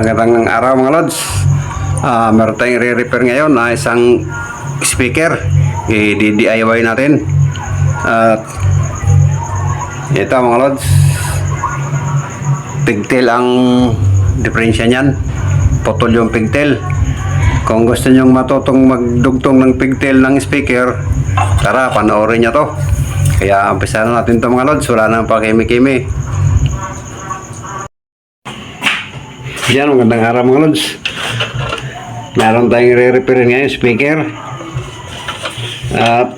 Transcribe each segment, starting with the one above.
Magandang araw mga lods. Meron tayong re-repair ngayon na isang speaker. I-DIY natin. At ito mga lods, pigtail ang diferensya niyan. Putol yung pigtail. Kung gusto nyong matutong magdugtong ng pigtail ng speaker, tara panoorin nyo to. Kaya umpisa na natin to mga lods. Wala nang pakimi-kimi. Yan, magandang araw mga lods. Meron tayong re-repair ngayon speaker. At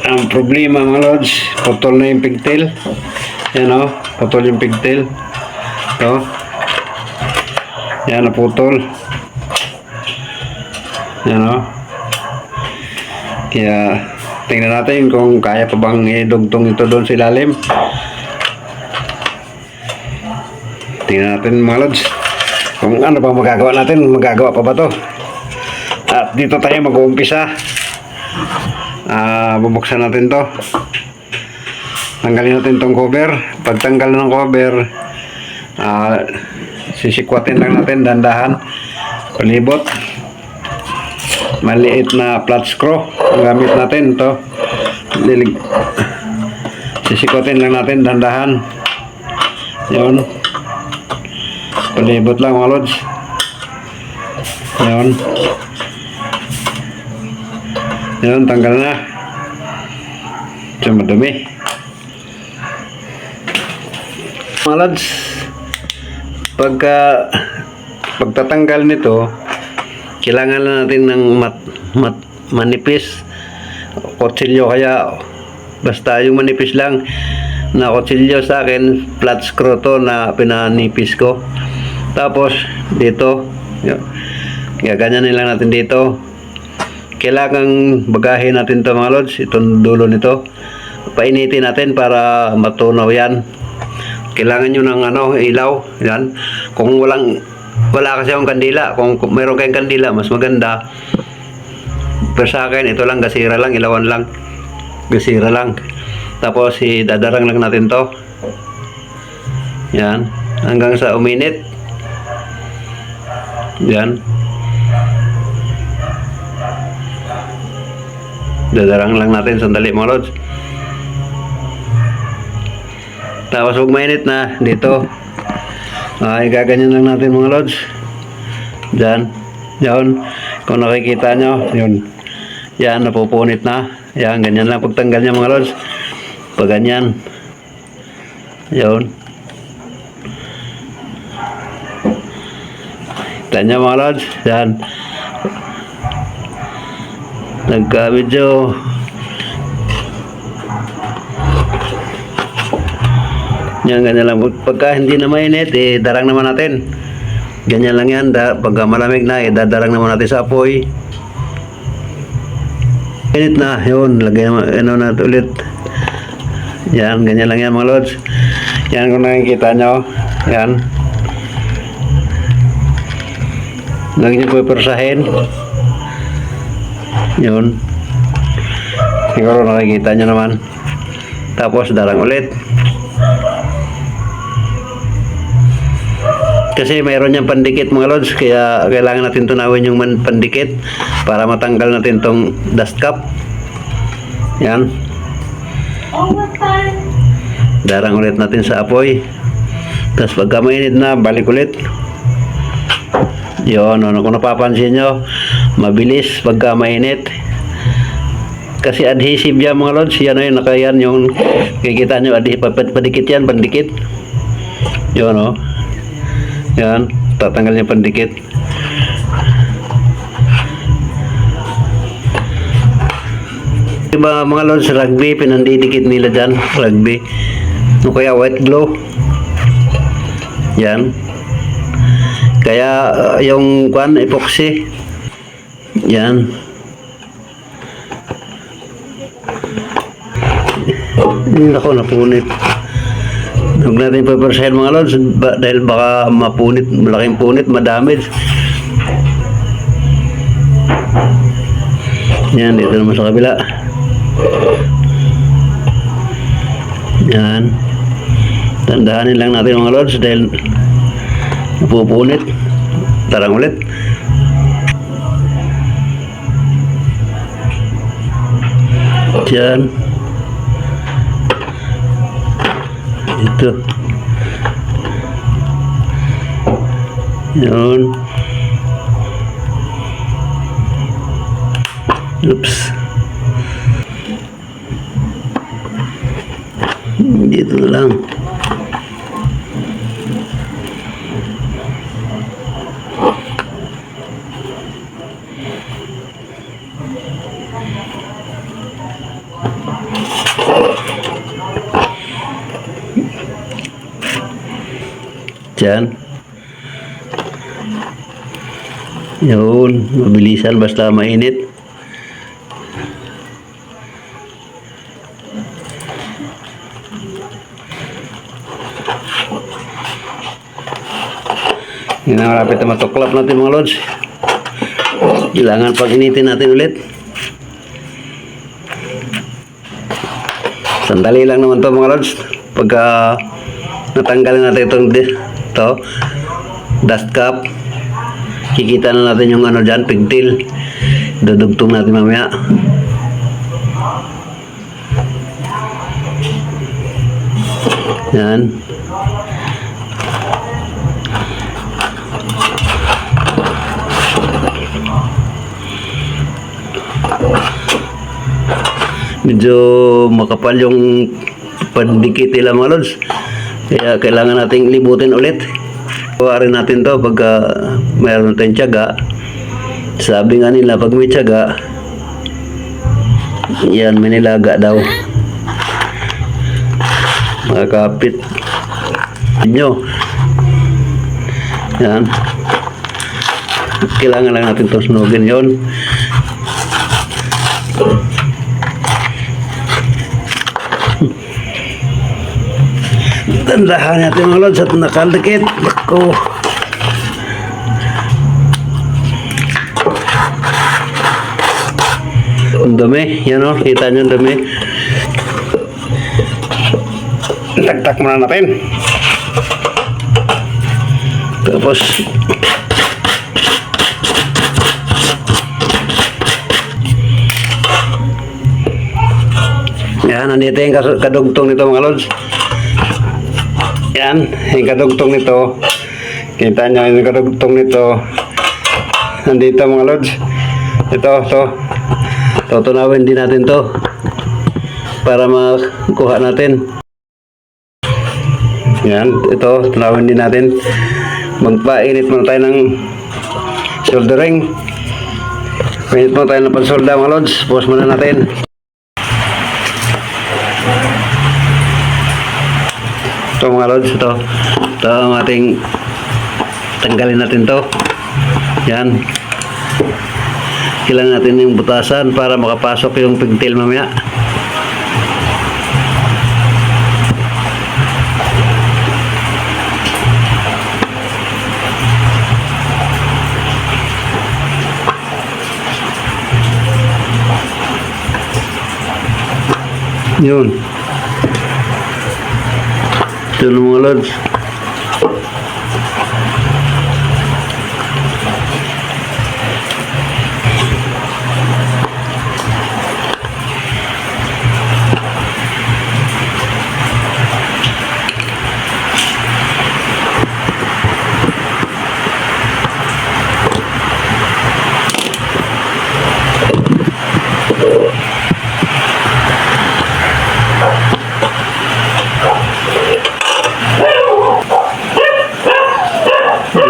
ang problema mga lods, putol na yung pigtail. Yan o, putol yung pigtail. Ito. Yan, naputol. Yan o. Kaya tingnan natin kung kaya pa bang idugtong ito doon sa ilalim. Tingnan natin mga lods kung ano pa magagawa natin. Magagawa pa ba to? At dito tayo mag-uumpisa. Bubuksan natin to. Tanggalin natin tong cover. Pagtanggal ng cover, sisikwatin lang natin dandahan. Palibot. Maliit na flat screw ang gamit natin to. Sisikwatin lang natin dandahan. Yun. Palibot lang mga lods. Yun. Yun, tanggal na. Ito madumi. Mga lods, pagtatanggal nito, kailangan na natin ng manipis kutsilyo. Kaya basta yung manipis lang na kutsilyo, sa akin flat screw to na pinanipis ko. Tapos dito, gaganyanin lang natin dito. Kailangan bagahin natin to mga lods, itong dulo nito. Painitin natin para matunaw yan. Kailangan nyo ng ilaw. Yan. Kung wala kasi akong kandila. Kung mayroon kayong kandila, mas maganda. Pero sa akin, ito lang, gasira lang, ilawan lang. Gasira lang. Tapos, dadarang lang natin to. Yan. Hanggang sa uminit. Yan. Dadarang lang natin sandali mga lods. Tapos huwag mainit na dito. Gaganyan lang natin mga lods. Diyan. Yan. Kung nakikita nyo, yun. Yan, napupunit na. Yan, ganyan lang pagtanggal niya mga lods. Pag ganyan. Yun. Kita nyo mga lods. Yan. Medyo yan, ganyan lang. Pagka hindi na mainit, darang naman natin. Ganyan lang yan. Pagka malamig na, dadarang naman natin sa apoy. Init na, yun, lagay naman natin ulit. Yan, ganyan lang yan mga lods. Yan, kung nakikita nyo, yan. Lagi nyo po ipersahin. Yun. Siguro nakikita nyo naman. Tapos darang ulit. Kasi mayroon niyang pandikit mga lods. Kaya kailangan natin tunawin yung pandikit para matanggal natin tong dust cap. Yan. Darang ulit natin sa apoy. Tapos pagka mainit na, balik ulit. Yun, kung napapansin nyo, mabilis pagka mainit. Kasi adhesive yan mga lods. Yan yun, nakayan yung kikita nyo, padikit yan, pandikit. Yun o. Yan, tatanggal niya pandikit. Diba mga lods, rugby, pinandidikit nila dyan, rugby. O kaya white glue. Yan. Kaya yung epoxy. Yan. Ako, napunit. Huwag natin papersahin mga lods dahil baka mapunit, malaking punit, madamage. Yan, dito naman sa kabila. Yan. Tandahanin lang natin mga lods dahil napupunit. Tarang ulit. Diyan. Ito. Yun. Oops. Dito na lang. Diyan. Yun, mabilisan basta mainit. Yan ang malapit na matuklap natin mga lods. Kailangan pag-initin natin ulit. Sandali lang naman to mga lods. Pagka natanggalin natin itong dust cap, kikita na natin yung ano dyan, pigtail. Dudugtong natin mamaya. Yan. Medyo makapal yung pandikit nila mga lods, kaya kailangan nating libutin ulit. Kuwarin natin to pagka mayroon tayong tiyaga. Sabi nga nila pag may tiyaga, yan, may nilaga daw. Makakapit nyo. Yan, kailangan lang natin to sunugin yon. Tandahan natin mga lods at nakaldikit. Ako. Ang dumi. Yan o. Kita nyo ang dumi. Taktak muna natin. Tapos yan. Nandito yung kadugtong nito mga lods. Yan, yung kadugtong nito. Kita nyo yung kadugtong nito. Nandito mga lods. Ito. Tutunawin din natin to para makuha natin. Yan, ito. Tunawin din natin. Magpainit muna tayo ng soldering. Painit muna tayo ng pansolda mga lods. Pause muna natin. Ito mga lods, ito ang ating tanggalin natin to. Yan, kailangan natin yung butasan para makapasok yung pigtail mamaya. Yun. Ito na mga lods.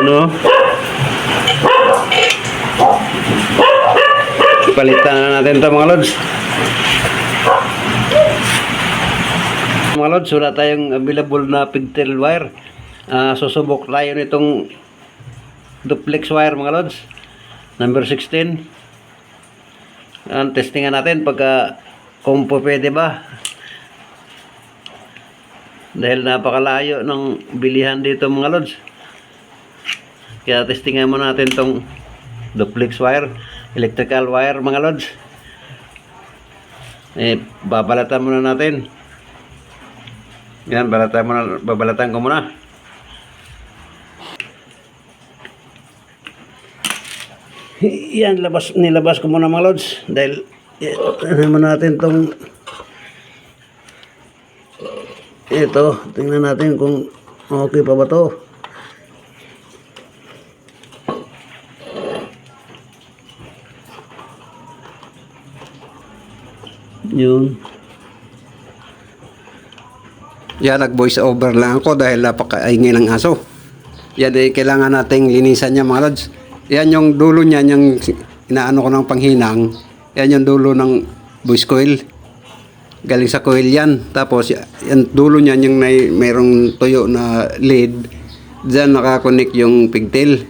Ano? Palitan na natin ito mga lods. Mga lods, wala tayong available na pigtail wire. Susubok tayo nitong duplex wire mga lods, number 16. Testingan natin pagka kung pwede ba, dahil napakalayo ng bilihan dito mga lods. Kaya testingan mo natin tong duplex wire, electrical wire mga lods. Babalatan muna natin. Yan, babalatan ko muna. Yan, nilabas ko muna mga lods. Dahil, tingnan muna natin tong ito. Tingnan natin kung okay pa ba to. Yun. Yan, nag-voice over lang ako dahil napakaingay ng aso. Yan, kailangan nating linisan niya mga lods. Yan yung dulo niya, yung inaano ko ng panghinang. Yan yung dulo ng voice coil. Galing sa coil yan. Tapos, yan dulo niya yung mayroong tuyo na lead. Diyan nakakonek yung pigtail.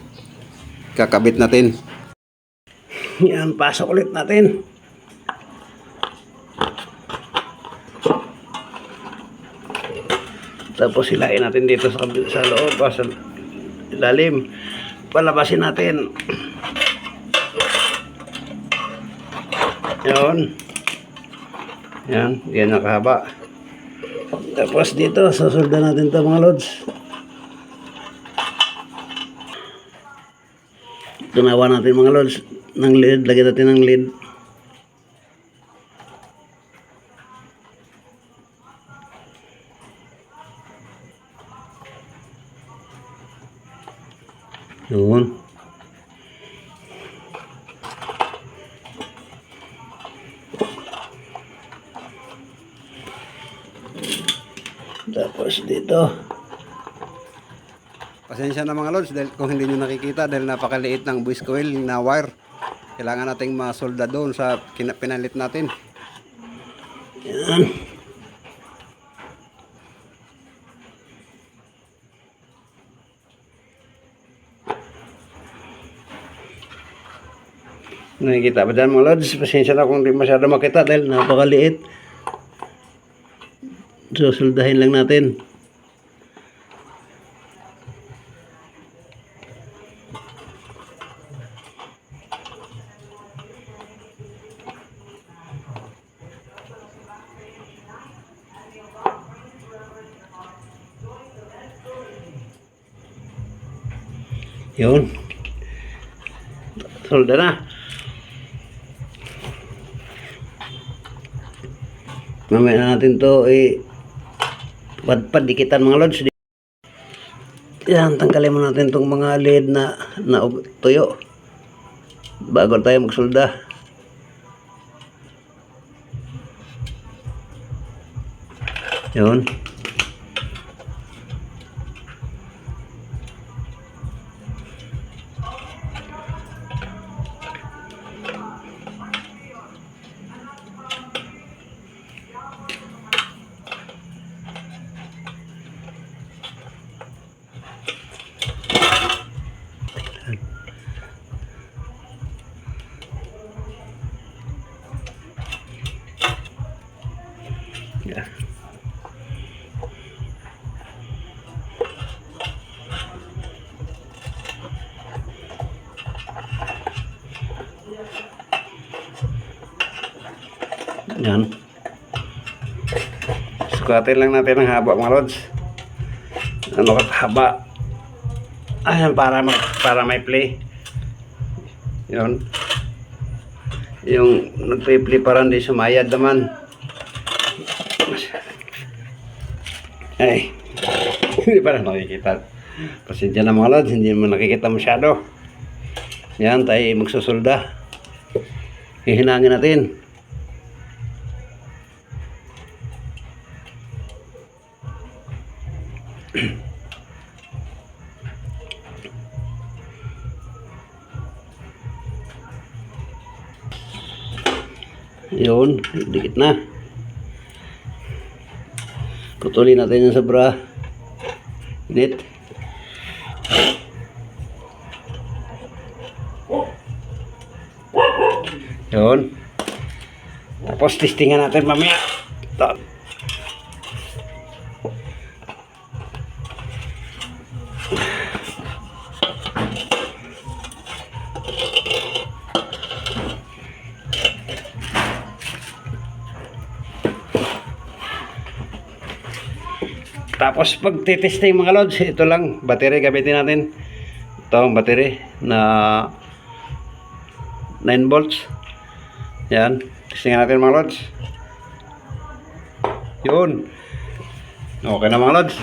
Kakabit natin. Yan, pasok ulit natin. Tapos hilain natin dito sa loob, sa ilalim. Palabasin natin. Yan. Yan, yan nakahaba. Tapos dito, susulda natin ito mga lods. Tunawa natin mga lods ng lead. Lagyan natin ng lead. Yun. Tapos dito. Pasensya na mga lods dahil kung hindi nyo nakikita dahil napakaliit ng voice coil na wire. Kailangan nating masolda doon sa pinalit natin. Yan. Nakikita ba dyan mga lods? Pasensya na kung hindi masyado makita dahil napakaliit. Susuldahin lang natin. Yun. Solda na. Mamaya natin to dikitan mga lods. Yan, tanggalin mo natin itong mga lead na tuyo bago tayo magsulda. Yun. Yeah. Yan. Sukatin lang natin ang haba mga lods. Ano haba? Ayan, para may play. Yun. Yung nagpe-play para hindi sumayad naman. Ay. Hindi pa rin nakikita. Pasensya na mga lods, hindi mo nakikita masyado. Yan, tayo magsusulda. Hihinangin natin. Yun, dikit na. Putulin natin yung sobra. Init. Yun. Tapos testingan natin mamaya. Ito. Tapos pag titesting mga lods, ito lang, battery gamitin natin. Ito ang battery na 9 volts. Yan. Testing natin mga lods. Yun. Okay na mga lods.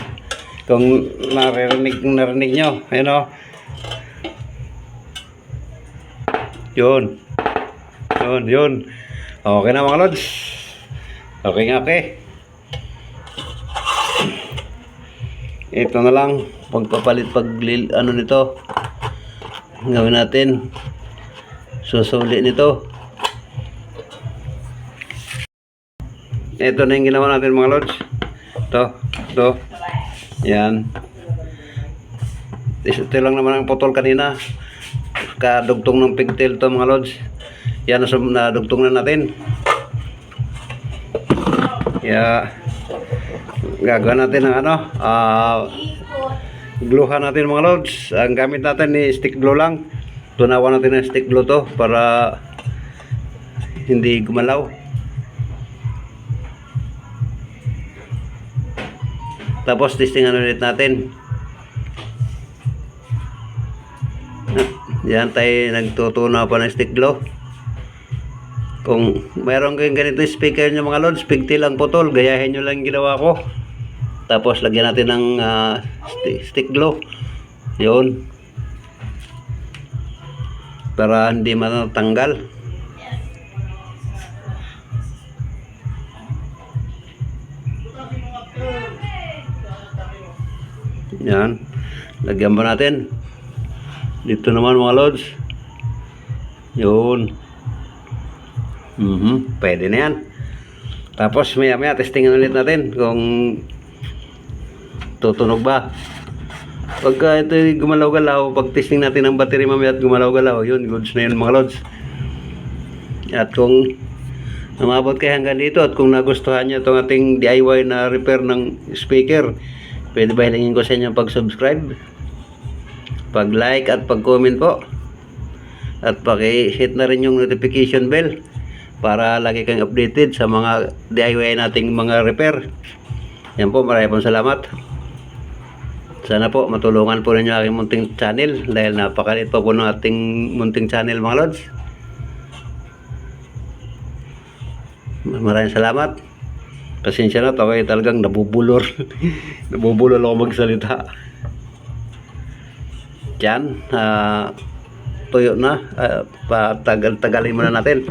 Kung narinig nyo. Ayun o. Yun. Yun. Okay na mga lods. Okay. Ito na lang. Pagpapalit ano nito. Gawin natin. Susuli nito. Ito na yung ginawa natin mga lods. Ito. Yan. Ito lang naman ang putol kanina. Kadugtong ng pigtail to mga lods. Yan na dugtong na natin. Kaya gagawin natin ng gluhan natin mga lods. Ang gamit natin ni stick glue lang. Tunawan natin ng stick glue to para hindi gumalaw. Tapos testingan ulit natin. Yan tayo nagtutunaw pa ng stick glue. Kung mayroon kayong ganito speaker nyo mga lods, pigtail ang putol, gayahin nyo lang ginawa ko. Tapos lagyan natin ng stick glue. Yun. Para hindi matanggal. Yan. Lagyan pa natin. Dito naman mga lods. Yun. Pwede na yan. Tapos maya testingan ulit natin kung tutunog ba. Pagka ito gumalaw-galaw, pag testing natin ang battery mamaya at gumalaw-galaw, yun, goods na yun mga lods. At kung umabot kayo hanggang dito at kung nagustuhan nyo itong ating DIY na repair ng speaker, pwede ba hilingin ko sa inyo pag-subscribe, pag-like at pag-comment po. At paki-hit na rin yung notification bell para lagi kang updated sa mga DIY nating mga repair. Yan po, maraming salamat. Sana po matulungan po ninyo aking munting channel dahil napakaliit pa po ng ating munting channel mga lods. Maraming salamat. Pasensya na, ako ay talagang nabubulor. Nabubulor ako magsalita. Diyan, tuyo na. Tagalin muna natin.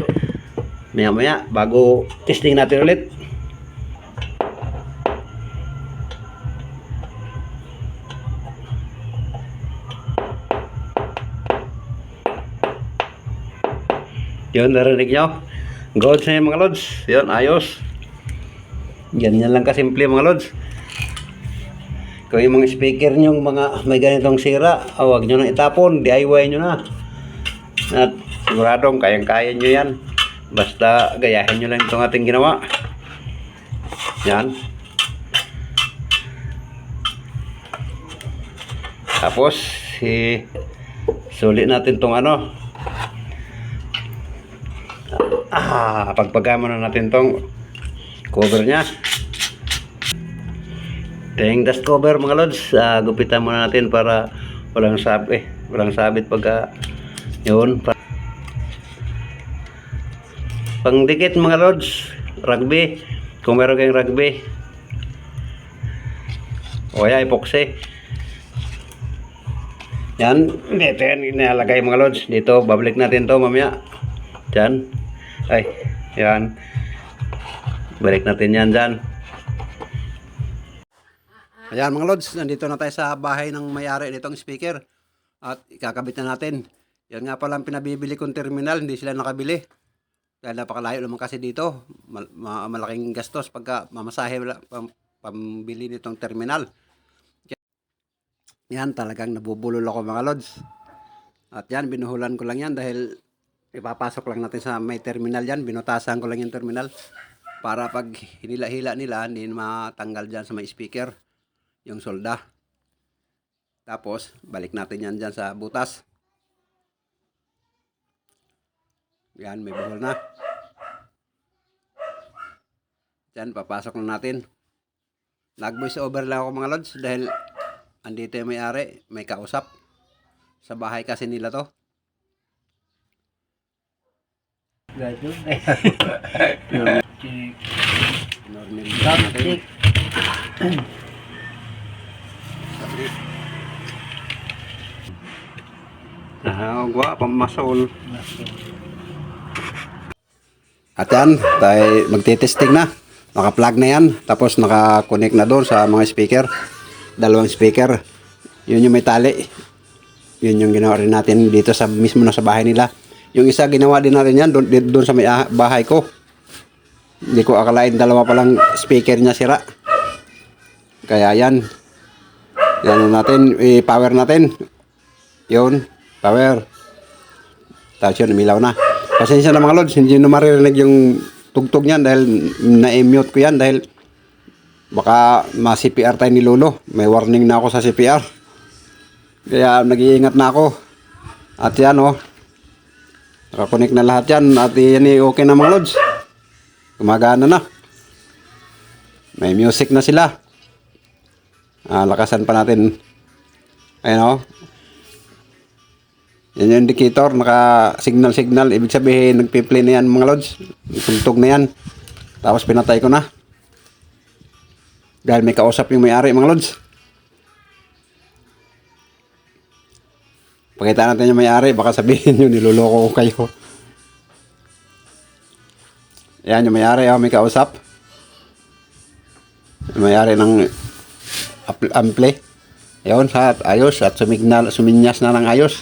Maya bago testing natin ulit. Yun, narinig nyo? Goods na yun mga lods. Yun, ayos. Ganyan lang kasimple mga lods. Kung yung mga speaker nyo mga may ganitong sira, huwag nyo na itapon, DIY nyo na. At siguradong kayang-kaya nyo yan. Basta gayahin nyo lang itong ating ginawa. Yan. Tapos sulit natin itong pagpagama na natin tong cover nya. Tayong dust cover mga lods, gupitan muna natin para walang sabit pagka yun. Pangdikit mga lods, rugby, kung meron kayong rugby o kaya epoxy. Yan, dito yan inalagay mga lods. Dito, babalik natin to mamaya. Dyan. Ay, yan. Balik natin yan dyan. Ayan mga lods, nandito na tayo sa bahay ng may-ari nitong speaker. At ikakabit na natin. Yan nga pala ang pinabibili kong terminal, hindi sila nakabili. Dahil napakalayo naman kasi dito. Malaking gastos pagka mamasahe pambili nitong terminal. Yan, talagang nabubulol ako mga lods. At yan, binuhulan ko lang yan dahil ipapasok lang natin sa may terminal yan. Binutasan ko lang yung terminal para pag hinila-hila nila, hindi matanggal dyan sa may speaker yung solda. Tapos, balik natin yan dyan sa butas. Yan, may buhol na. Yan, papasok na natin. Nag-voice over lang ako mga lods dahil andito yung may-ari, may kausap. Sa bahay kasi nila to. Gadyo. Check. Normal Sound natin. check. Gwa, pamasol. At yan, tayo magtitesting na. Naka-plug na yan. Tapos naka-connect na doon sa mga speaker. Dalawang speaker. Yun yung may tali. Yun yung ginawa rin natin dito sa mismo na sa bahay nila. Yung isa ginawa din natin yan doon sa may bahay ko. Hindi ko akalain dalawa palang speaker niya sira. Kaya yan. Yan natin, i-power natin. Yun, power. Tapos yun, umilaw na. Pasensya na mga lods, hindi na maririnig yung tugtog niyan dahil na-mute ko yan dahil baka ma-CPR tayo ni Lolo. May warning na ako sa CPR. Kaya nag-iingat na ako. At yan oh. Nakakonect na lahat yan. At yan okay na mga lods. Gumagana na. May music na sila. Lakasan pa natin. Ayan oh. Yan yung indicator, naka-signal. Ibig sabihin, nagpi-play na yan mga lods. Tugtog na yan. Tapos pinatay ko na. Dahil may kausap yung may-ari mga lods. Pakita natin yung may-ari, baka sabihin nyo, niloloko ko kayo. Yan yung may-ari, may kausap. Yung may-ari ng ampli. Ayun, ayos at suminyas na ng ayos.